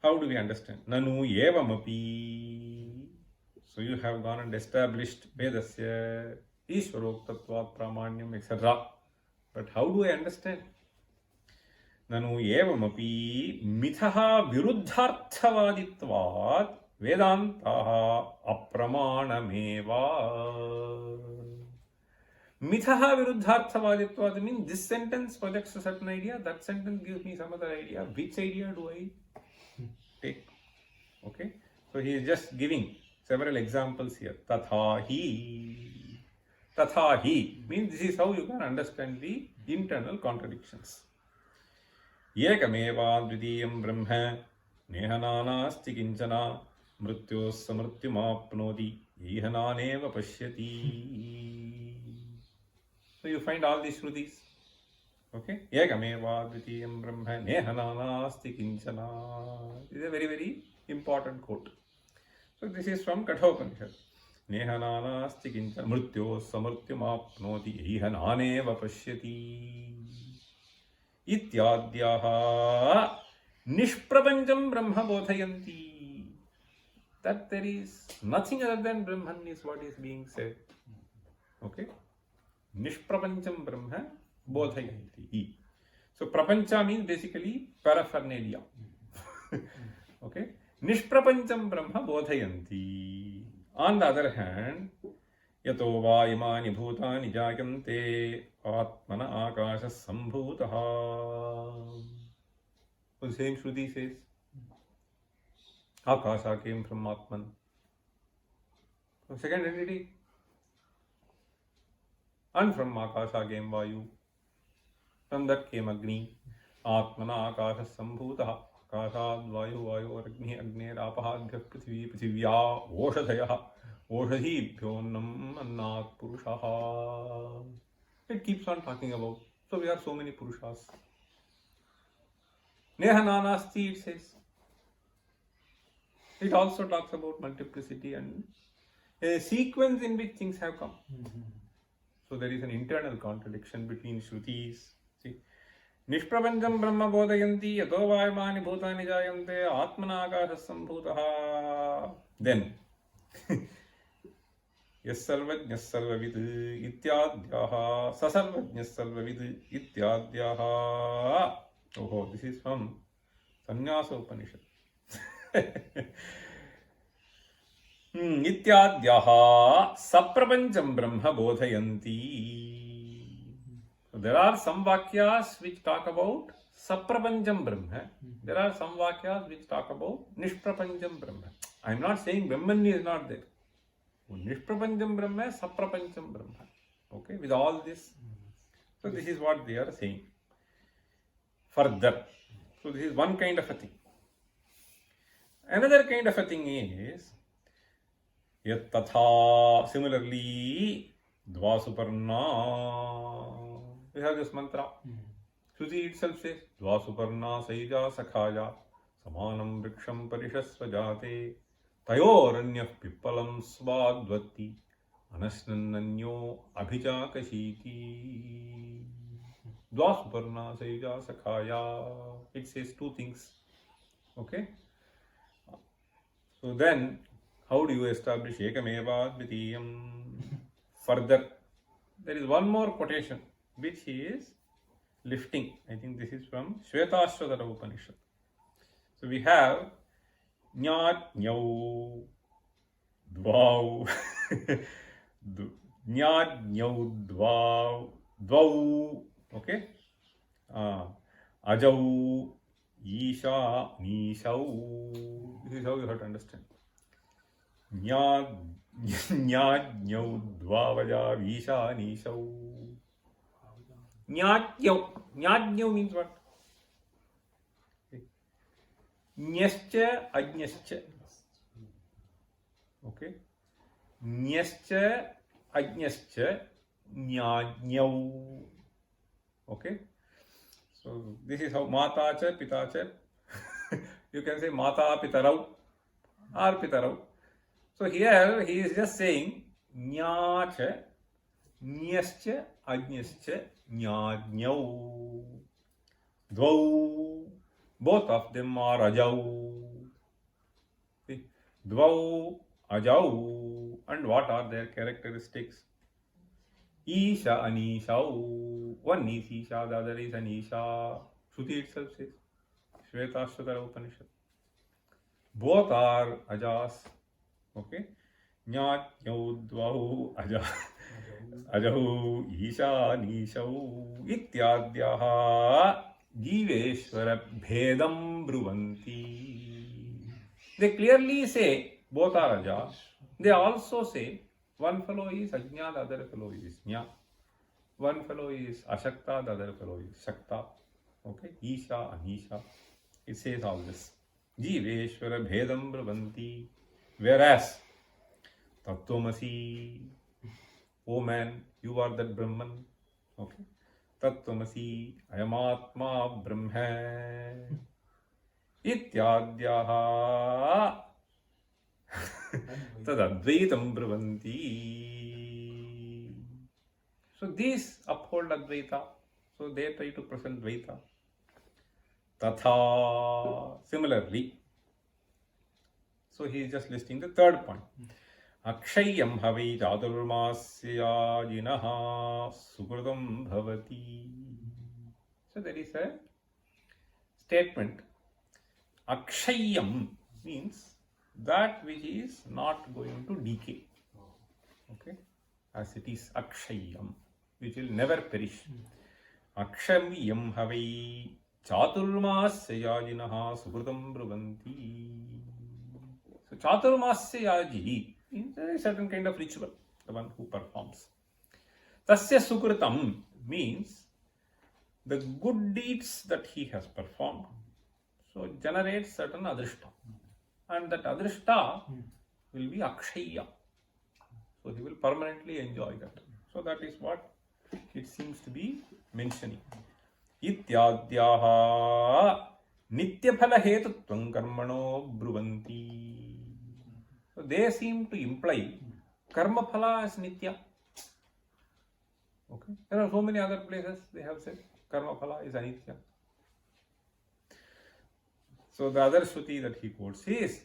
How do we understand? Nanu evamapi. So you have gone and established Vedasya, Ishwaroktatvat, Pramanyam, etc. But how do I understand? Nanu evamapi mithaha viruddharthavaditvat Vedantaha apramanameva. Mithaha viruddharthavaditvat means this sentence projects a certain idea, that sentence gives me some other idea. Which idea do I take? Okay. So he is just giving several examples here. Tathahi. Tathahi means this is how you can understand the internal contradictions. Yekameva dvidiyam brahma nehananasti kinchana mrityos samrityumapnoti ihananeva pashyati. So you find all these Shrutis. Okay. Yekameva dvidiyam brahma nehananasti kinchana. This is a very, very important quote. So this is from Kathopanishad. Nehananasti kinchana mrityos samrityumapnoti ihananeva pashyati. Ityadyaha nishprapancham brahma bodhayanti. That there is nothing other than Brahman is what is being said. Okay. Nishprapancham brahma bodhayanti. So prapancha means basically paraphernalia. Okay. Nishprapancham brahma bodhayanti. On the other hand, yato va imani bhutani jayante atmana akasha sambhutaha. So the same Shruti says, Akasha came from Atman. So second entity. And from Akasha came Vayu. From that came Agni. Atmana Akasha Sambhutaha. Akashad Vayu Vayu Agni Agner Apahadhyah Prithvi Prithivya Oshadhayaha Oshadhibhyonnam Annat Purushaha. It keeps on talking about. So we have so many Purushas. Nehananasti, it says. It also talks about multiplicity and a sequence in which things have come. So there is an internal contradiction between Shrutis. See, Nishprapancham brahma bodhayanti yato vayamani bhutani jayante atmana akasha sambhutaha. Then Yassarvajñas sarvavid ityadyaha sasarvajñas sarvavid ityadyaha. Oh, this is from Sannyasa Upanishad. इत्याद्याः सप्रपंचम ब्रह्म बोधयन्ति. So there are some vakyas which talk about saprapancham brahma. There are some vakyas which talk about nishprapancham brahma. I am not saying Brahman is not there. Nishprapancham brahma, saprapancham brahma. Okay, with all this. So this is what they are saying. Further. So this is one kind of a thing. Another kind of a thing is yat tatha. Similarly, Dvasuparna. We have this mantra. Shruti itself says Dvasuparna saija sakhaya samanam vriksham parishasvajate tayoranyah pippalam svadvati anasnannanyo abhijakashiti. Dvasuparna saija sakhaya. It says two things. Okay. So then, how do you establish ekameva dvitiyam? Further, there is one more quotation which he is lifting. I think this is from Shvetashvatara Upanishad. So we have Nyat Nyau Dvau Nyat Nyau Dvau. Okay. Ajau Isha Nishau. This is how you have to understand. Nyajnyau dvavaja visha nishau. Nyajnyau means what? Nyascha ajnyascha. Okay. Nyascha ajnyascha nyajnyau. Okay. So this is how mata cha pita cha. You can say mata pitarau or pitarau. So here he is just saying Nyacha, Nyascha, Ajnyascha, Nyajnyau. Dvau. Both of them are Ajau. See? Dvau, Ajau. And what are their characteristics? Isha, Anishau. One is Isha, the other is Anisha. Shruti itself says. Shvetashvatara Upanishad. Both are Ajas. Okay. Nyat Nyau Dvau Ajahu Isha Nishau Ityadyaha Jiveshwara Bhedam Bruvanti. They clearly say both are Ajas. They also say one fellow is Ajna, the other fellow is Nya. One fellow is Ashakta, the other fellow is Shakta. Okay. Isha, Anisha. It says all this. Jiveshwara Bhedam Bruvanti. Whereas, Tattvamasi, oh man, you are that Brahman. Okay. Tattvamasi, Ayamatma Brahma. Ityadyaha Tadadvaitam Bravanti. So these uphold Advaita. So they try to present Dvaita. Tatha. Similarly. So he is just listing the third point. Akshayam havai jadurmasya jinaha sukrutam bhavati. So there is a statement. Akshayam means that which is not going to decay. Okay. As it is Akshayam, which will never perish. Akshayam havai chaturmasya yajinaha sukrutam bhavanti. So Chaturmasya Yaji is a certain kind of ritual, the one who performs. Tasya Sukritam means the good deeds that he has performed. So generates certain adrishta. And that adrishta will be Akshaya. So he will permanently enjoy that. So that is what it seems to be mentioning. Ityadyaha Nityaphala hetutvam karmano bruvanti. So they seem to imply karma phala as nitya. Okay. There are so many other places they have said karma phala is anitya. So the other Shruti that he quotes is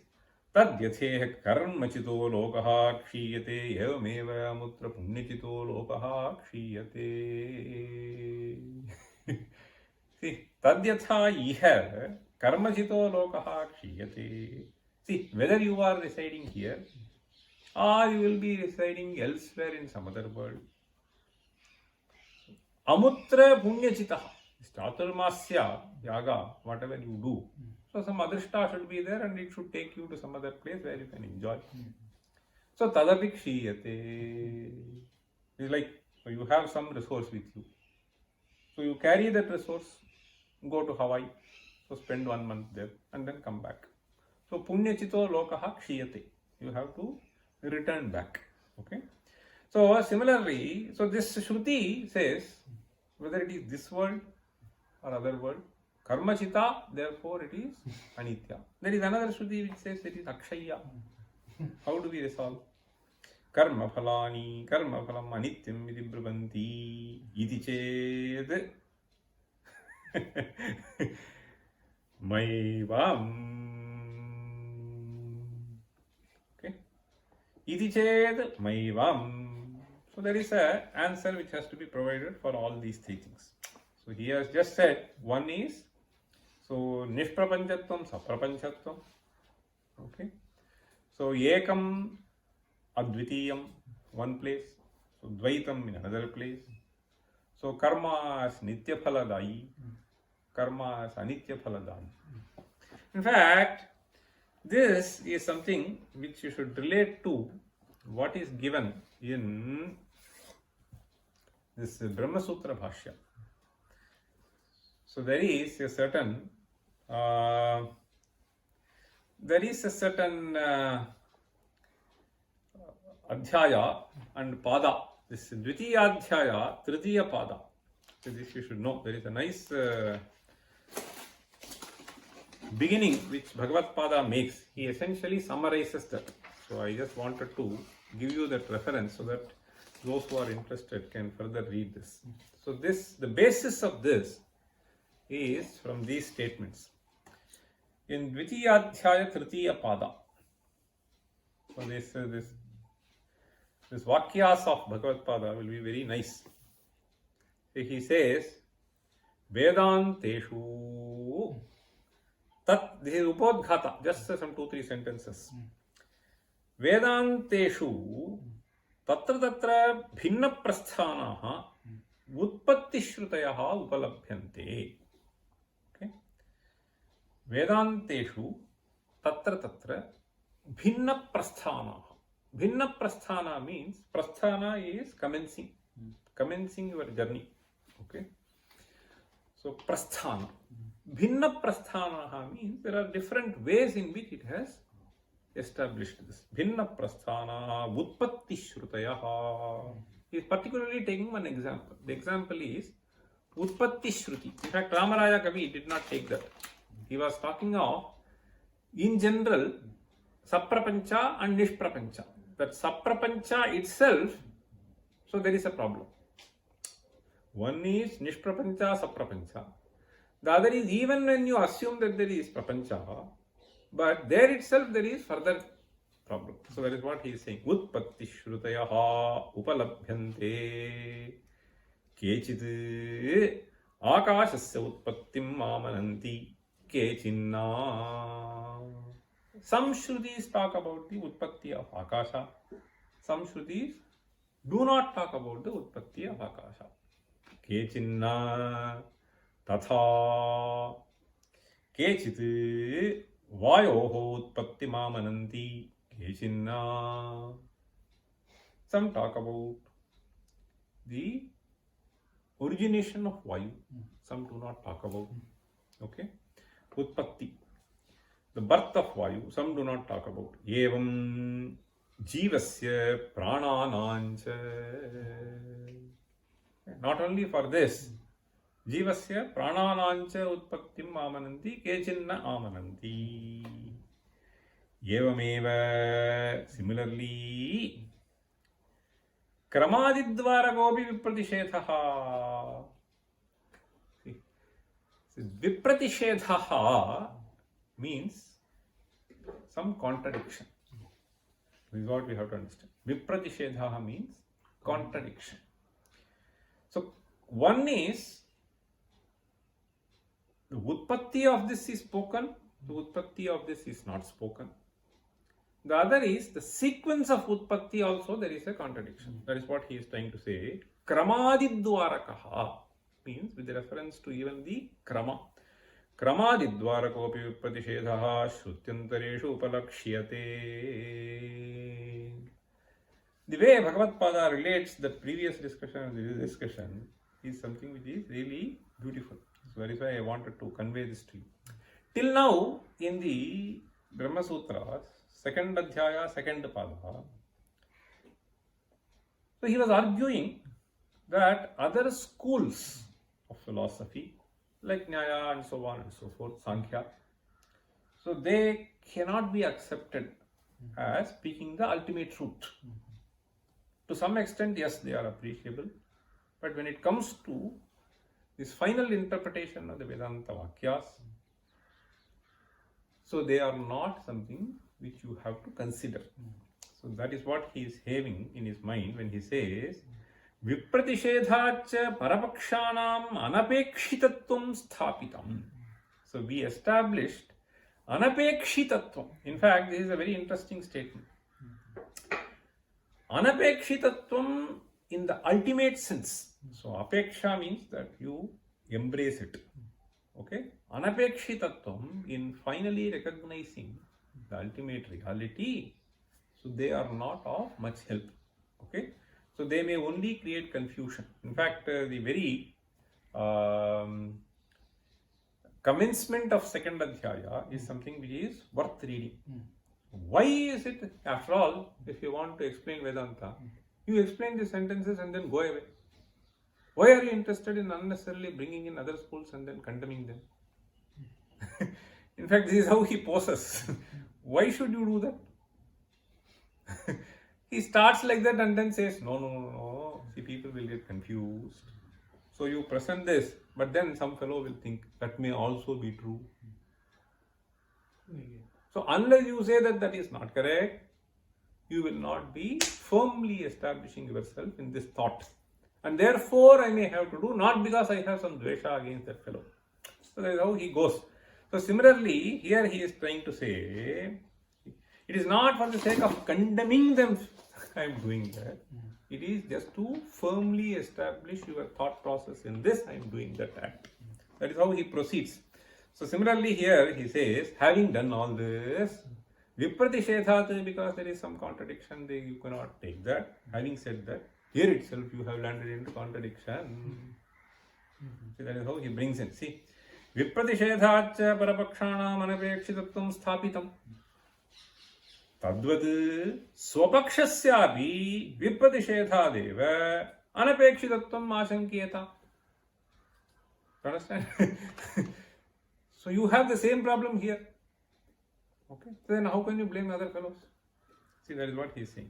Tadyathe karmachito lokaha kshiyate evameva amutra punyachito lokaha kshiyate. See, tadyatha iha karmachito lokaha kshiyate. See, whether you are residing here or you will be residing elsewhere in some other world. Amutra punyachitaha. Chaturmasya yaga, whatever you do. So some adrishta should be there and it should take you to some other place where you can enjoy. So tadapi kshiyate. It's like you have some resource with you. So you carry that resource, go to Hawaii, so spend 1 month there and then come back. So punyachito lokaha kshiyate. You have to return back. Okay. So similarly, so this Shruti says whether it is this world or other world, karma chita, therefore it is anitya. There is another Shruti which says it is akshaya. How do we resolve? Karma phalani, karma phalam anityam iti brvanti iti ched maivam. Okay. Iti ched maivam. So there is an answer which has to be provided for all these three things. So he has just said one is so nishprapanchattvam, saprapanchatvam. Okay. So ekam advitiyam, one place. So dvaitam in another place. So karma as nitya phaladai, karma as anitya phaladai. In fact, this is something which you should relate to what is given in this Brahma Sutra Bhashya. So there is a certain adhyaya and pada. This dvitiya adhyaya, tritiya pada. So this you should know. There is a nice beginning which Bhagavad Pada makes. He essentially summarizes that. So I just wanted to give you that reference so that those who are interested can further read this. So the basis of this is from these statements. In Dvitiyadhyaya Tritiya Pada, so this Vakyas of Bhagavad Pada will be very nice. So he says, Vedanteshu Tat, this is Upodghata, just some 2-3 sentences. Vedanteshu tatra tatra bhinna prasthanaha utpatti shrutayaha upalabhyante. Okay. Vedanteshu tatra tatra bhinna prasthanaha. Bhinna prasthana means prasthana is commencing your journey. Okay. So prasthana. Bhinna prasthanaha means there are different ways in which it has established this. Bhinna prasthana utpatti shrutayaha. He is particularly taking one example. The example is utpatti shruti. In fact, Ramaraya Kavi did not take that. He was talking of, in general, saprapancha and nishprapancha. That saprapancha itself, so there is a problem. One is nishprapancha, saprapancha. The other is even when you assume that there is prapancha, but there itself there is further problem. So that is what he is saying. Utpatti shrutayaha upalabhyante kechid akashasya utpattim amananti kechinna. Some Shrutis talk about the utpatti of Akasha. Some Shrutis do not talk about the utpatti of Akasha. Kechinna tatha kechit vayoho utpatti mamananti kechinna. Some talk about the origination of Vayu. Some do not talk about. Okay. Utpatti, the birth of Vayu, some do not talk about. Evam jivasya prananancha. Not only for this, jivasya prananancha utpattim amananti kechinna amananti. Evameva, similarly, kramadidvara gopi vipratishethaha. Vipratishethaha means some contradiction. This is what we have to understand. Vipratishethaha means contradiction. So one is the utpatti of this is spoken, the utpatti of this is not spoken. The other is the sequence of utpatti also there is a contradiction. That is what he is trying to say. Kramadidvarakaha means with reference to even the krama. Kramadidvarakopi utpatishedaha shrutyantareshu upalakshyate. The way Bhagavad-pada relates the previous discussion and this discussion is something which is really beautiful. So that is why I wanted to convey this to you. Till now, in the Brahma Sutras, second adhyaya, second pada, so he was arguing that other schools of philosophy, like Nyaya and so on and so forth, Sankhya, so they cannot be accepted as speaking the ultimate truth. To some extent, yes, they are appreciable, but when it comes to this final interpretation of the Vedanta Vakyas, so they are not something which you have to consider. So that is what he is having in his mind when he says, Vipratishedhacha parapakshanam anapekshitatvam sthapitam. So we established anapekshitatvam. In fact, this is a very interesting statement. Anapekshitatvam in the ultimate sense. So apeksha means that you embrace it. Okay? Anapekshitatvam in finally recognizing the ultimate reality. So they are not of much help. Okay? So they may only create confusion. In fact, the very commencement of second adhyaya is something which is worth reading. Why is it, after all, if you want to explain Vedanta, you explain the sentences and then go away. Why are you interested in unnecessarily bringing in other schools and then condemning them? In fact, this is how he poses. Why should you do that? He starts like that and then says, no. See, people will get confused. So you present this, but then some fellow will think that may also be true. So unless you say that that is not correct, you will not be firmly establishing yourself in this thought. And therefore I may have to do, not because I have some dvesha against that fellow. So that is how he goes. So similarly, here he is trying to say, it is not for the sake of condemning them I am doing that. It is just to firmly establish your thought process in this, I am doing that act. That is how he proceeds. So similarly here he says, having done all this, Vipratishedhat, because there is some contradiction, you cannot take that. Having said that, here itself you have landed into contradiction. See, that is how he brings in. See, Vipratishedhat parapakshanam anapekshitatvam sthapitam. Tadvat swapakshasyapi vipratishedhadeva anapekshitatvam ashankiyata. Understand? So you have the same problem here. Okay. Then how can you blame other fellows? See, that is what he is saying.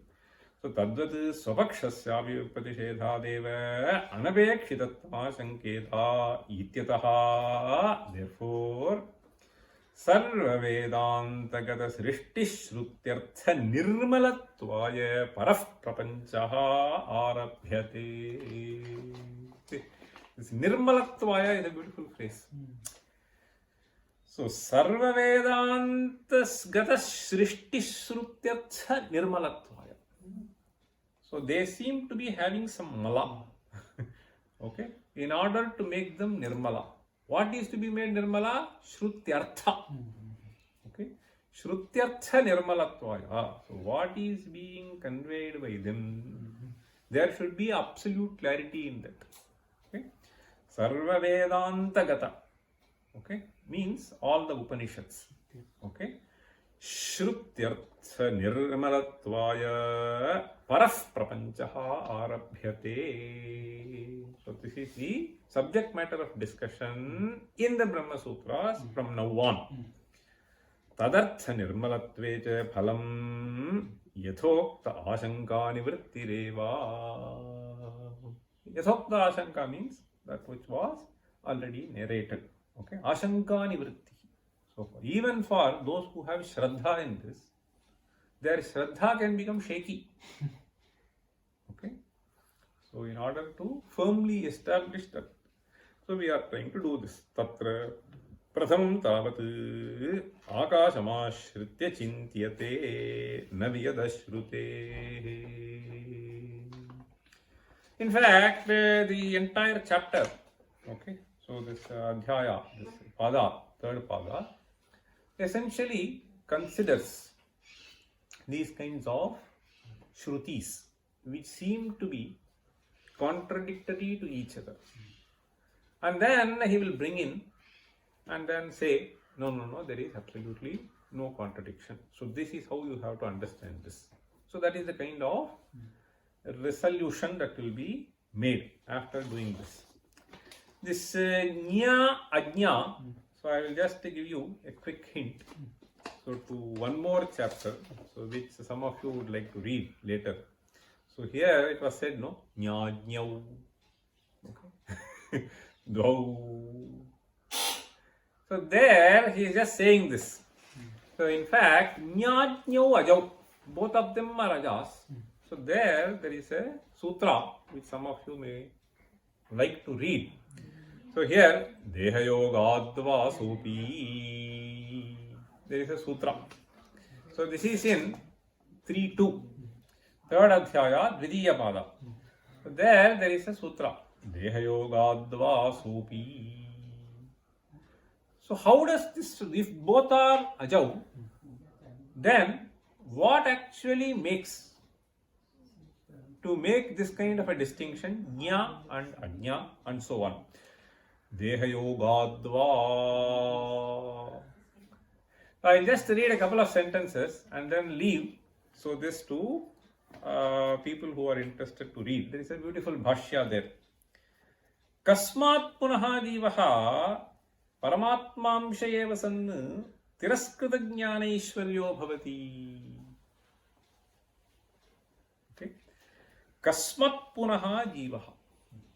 So tadvat swapakshasyapi vipratishedhadeva anapekshitatvam ashankiyata ityataha. Therefore, Sarva Vedantagata Srishti Shrutyartha Nirmalatvaya Paraf Prapanchaha Arabhyate. See, this Nirmalatvaya is a beautiful phrase. So, Sarva Vedantas Gata Srishti Shrutyartha Nirmalatvaya. So, they seem to be having some mala. Okay? In order to make them Nirmala. What is to be made Nirmala? Shrutyartha. Okay? Shrutyartha Nirmalatvaya. So what is being conveyed by them? There should be absolute clarity in that. Okay? Sarva Vedanta Gata. Okay? Means all the Upanishads. Okay? Shrutyartha Nirmalatvaya Paraf Prapanchaha Arabhyate. So this is the subject matter of discussion in the Brahma Sutras from now on. Tadartha Nirmalatvecha Phalam Yathokta Ashanka Nivrittireva. Yathokta Ashanka means that which was already narrated. Okay? Ashanka Nivritti. So even for those who have Shraddha in this, their Shraddha can become shaky. Okay? So in order to firmly establish that, so we are trying to do this. Tatra प्रथमं तावत् आकाशमाश्रित्य चिन्त्यते न वियदश्रुतेः. In fact, the entire chapter, okay, so this adhyaya, this pada, third pada, essentially considers these kinds of shrutis which seem to be contradictory to each other. And then he will bring in and then say, no, there is absolutely no contradiction. So this is how you have to understand this. So that is the kind of resolution that will be made after doing this. This Nya Ajna, so I will just give you a quick hint. So to one more chapter, so which some of you would like to read later. So here it was said, no, Nya Jnau, okay, Dvau. So there he is just saying this. So in fact, Nya Jnau Ajau, both of them are Ajas. So there is a sutra which some of you may like to read. So here, Deha Yogadva Sopi, there is a sutra. So this is in 3.2, third adhyaya, Dvidiya pada. So there is a sutra, Deha Yogadva Sopi. So how does this, if both are Ajau, then what actually makes to make this kind of a distinction, Nya and Ajna and so on. Deha Yogadva. I'll just read a couple of sentences and then leave. So this to people who are interested to read. There is a beautiful bhashya there. Kasmat punaha jivaha paramatmamsha eva san tiraskrita jnana ishwaryo bhavati. Kasmat punaha jivaha.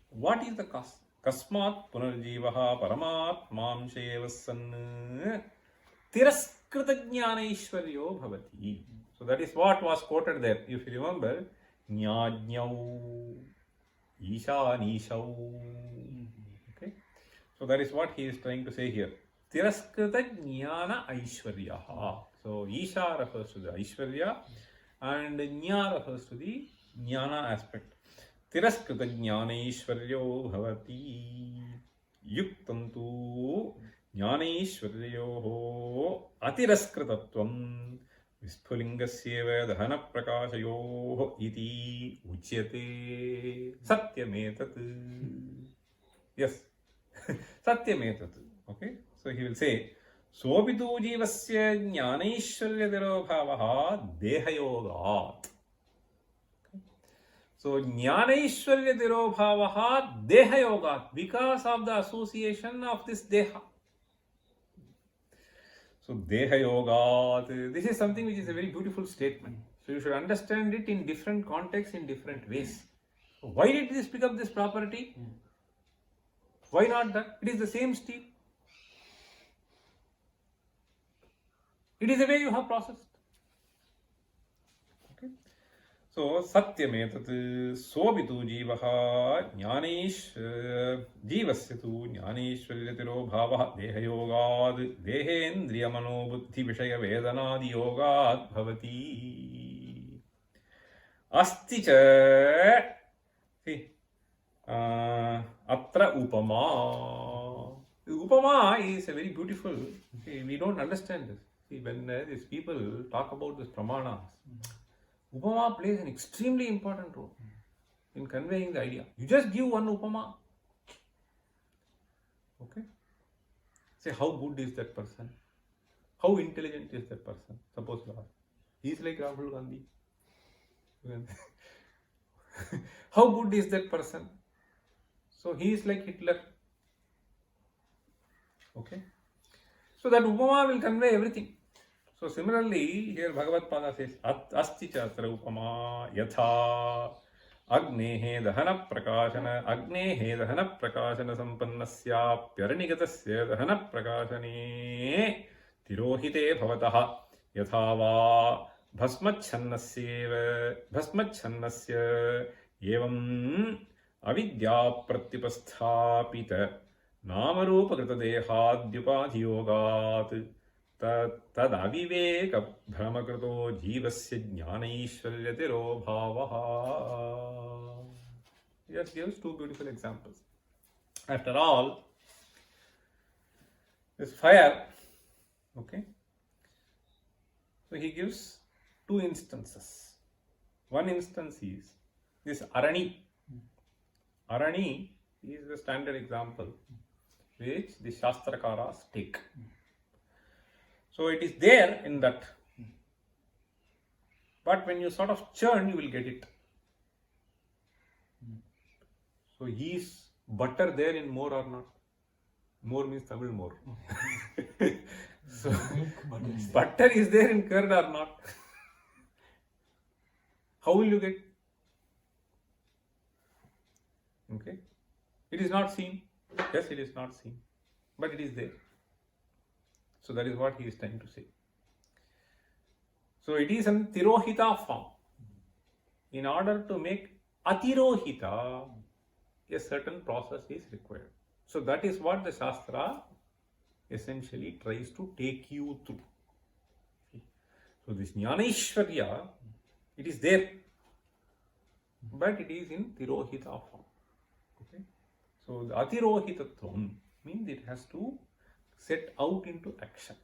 What is the cause? Kasmat punarjivaha paramatmamsha vasan tiraskrita jnana ishwaryo bhavati. So that is what was quoted there. If you remember, Nyajnyau, Ishanishau. Okay. So that is what he is trying to say here. Tiraskrita jnana aishwaryaha. So Isha refers to the Aishwarya and Nya refers to the Jnana aspect. Tiraskrita jnanaishwaryo bhavati yuktantu jnanaishwaryoho atiraskritatvam visphulingasyeva dahana prakashayoho iti uchyate satyametat. Yes, satyametat. Okay, so he will say sobitu jivasya jnanaishwaryadiro bhavaha dehayogat. So, Jnanaishwarya Dirobhavaha Deha Yogat, because of the association of this Deha. So, Deha Yogat, this is something which is a very beautiful statement. So, you should understand it in different contexts, in different ways. So why did this pick up this property? Why not that? It is the same steel. It is the way you have processed. So, Satyametat Sobitu Jivaha Jnanish Jivasya tu Jnanishwaryatiro Bhavaha Deha Yogad Dehendriya Mano Buddhi Vishaya Vedanadi Yogad Bhavati Asti Cha. See, Atra Upama. Upama is a very beautiful. See, we don't understand this. See, when these people talk about this pramanas, Upama plays an extremely important role in conveying the idea. You just give one Upama. Okay? Say, how good is that person? How intelligent is that person? Suppose you ask. He is like Rahul Gandhi. How good is that person? So he is like Hitler. Okay? So that Upama will convey everything. So similarly, here Bhagavad Pada says, Asti chatra upama yatha agnehe dahana prakashana sampannasya pyaranigatasya dahana prakashane tirohite bhavataha yatha va bhasmachannasya evam avidya pratyupasthapita नामरूपकृतदेहाद्युपाधियोगात् तदविवेकभ्रमकृतो जीवस्य ज्ञानैश्वर्यतिरो भावः. He just gives two beautiful examples. After all, this fire, okay, so he gives two instances. One instance is this Arani. Arani is the standard example which the Shastrakaras take. So it is there in that. But when you sort of churn, you will get it. So is butter there in more or not? More means Tamil more. So butter is there in curd or not? How will you get? Okay. It is not seen. Yes, it is not seen. But it is there. So that is what he is trying to say. So it is in Tirohita form. In order to make Atirohita, a certain process is required. So that is what the Shastra essentially tries to take you through. So this Jnanaishwarya, it is there, but it is in Tirohita form. Okay. So the Atirohitatvam means it has to set out into action.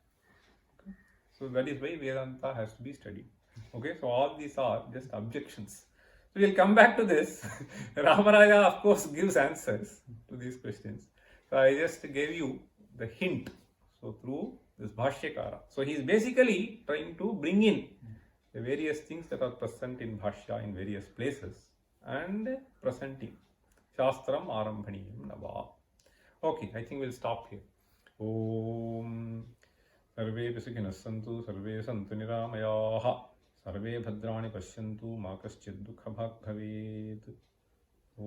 Okay. So that is why Vedanta has to be studied. Okay. So all these are just objections. So we'll come back to this. Ramaraya, of course, gives answers to these questions. So I just gave you the hint. So through this Bhashyakara. So he is basically trying to bring in the various things that are present in Bhashya in various places and presenting Shastram Arambhaniyam Nava. Okay, I think we'll stop here. Om Sarve Pisukinas Santu Sarve Santu Niramayaha Sarve Bhadrani Pashyantu Ma Kaschid Dukha Bhag Bhavet. Om